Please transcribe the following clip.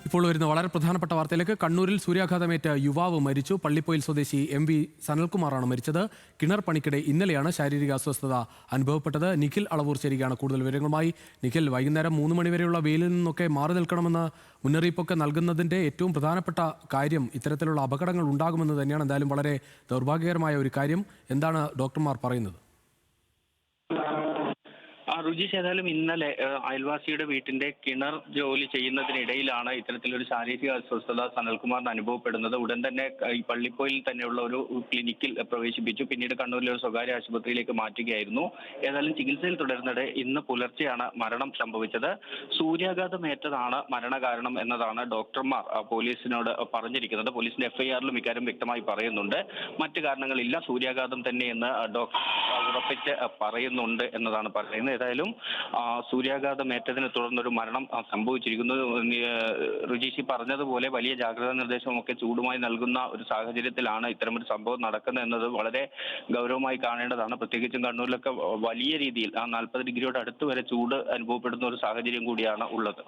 ഇപ്പോൾ വരുന്ന വളരെ പ്രധാനപ്പെട്ട വാർത്തയിലേക്ക്. കണ്ണൂരിൽ സൂര്യാഘാതമേറ്റ യുവാവ് മരിച്ചു. പള്ളിപ്പൊയിൽ സ്വദേശി MV സനൽകുമാറാണ് മരിച്ചത്. കിണർ പണിക്കിടെ ഇന്നലെയാണ് ശാരീരിക അസ്വസ്ഥത അനുഭവപ്പെട്ടത്. നിഖിൽ അളവൂർ ചേരുകയാണ് കൂടുതൽ വിവരങ്ങളുമായി. നിഖിൽ, വൈകുന്നേരം 3 മണിവരെയുള്ള വെയിലിൽ നിന്നൊക്കെ മാറി നിൽക്കണമെന്ന് മുന്നറിയിപ്പൊക്കെ നൽകുന്നതിൻ്റെ ഏറ്റവും പ്രധാനപ്പെട്ട കാര്യം ഇത്തരത്തിലുള്ള അപകടങ്ങൾ ഉണ്ടാകുമെന്ന് തന്നെയാണ്. എന്തായാലും വളരെ ദൗർഭാഗ്യകരമായ ഒരു കാര്യം. എന്താണ് ഡോക്ടർമാർ പറയുന്നത്? രുചിഷ്, ഏതായാലും ഇന്നലെ അയൽവാസിയുടെ വീട്ടിന്റെ കിണർ ജോലി ചെയ്യുന്നതിനിടയിലാണ് ഇത്തരത്തിലൊരു ശാരീരിക അസ്വസ്ഥത സനൽകുമാറിന് അനുഭവപ്പെടുന്നത്. ഉടൻ തന്നെ ഈ പള്ളിപ്പോയിൽ തന്നെയുള്ള ഒരു ക്ലിനിക്കിൽ പ്രവേശിപ്പിച്ചു. പിന്നീട് കണ്ണൂരിലെ ഒരു സ്വകാര്യ ആശുപത്രിയിലേക്ക് മാറ്റുകയായിരുന്നു. ഏതായാലും ചികിത്സയിൽ തുടരുന്നത് ഇന്ന് പുലർച്ചെയാണ് മരണം സംഭവിച്ചത്. സൂര്യാഘാതമേറ്റതാണ് മരണകാരണം എന്നതാണ് ഡോക്ടർമാർ പോലീസിനോട് പറഞ്ഞിരിക്കുന്നത്. പോലീസിന്റെ FIR-ലും ഇക്കാര്യം വ്യക്തമായി പറയുന്നുണ്ട്. മറ്റു കാരണങ്ങളില്ല, സൂര്യാഘാതം തന്നെയെന്ന് ഡോക്ടർ ഉറപ്പിച്ച് പറയുന്നുണ്ട് എന്നതാണ് പറയുന്നത്. ഏതായാലും സൂര്യാഘാതമേറ്റതിനെ തുടർന്നൊരു മരണം സംഭവിച്ചിരിക്കുന്നു. രുചിഷി പറഞ്ഞതുപോലെ വലിയ ജാഗ്രതാ നിർദ്ദേശമൊക്കെ ചൂടുമായി നൽകുന്ന ഒരു സാഹചര്യത്തിലാണ് ഇത്തരമൊരു സംഭവം നടക്കുന്നത് എന്നത് വളരെ ഗൗരവമായി കാണേണ്ടതാണ്. പ്രത്യേകിച്ചും കണ്ണൂരിലൊക്കെ വലിയ രീതിയിൽ 40 ഡിഗ്രിയോട് അടുത്ത് വരെ ചൂട് അനുഭവപ്പെടുന്ന ഒരു സാഹചര്യം കൂടിയാണ് ഉള്ളത്.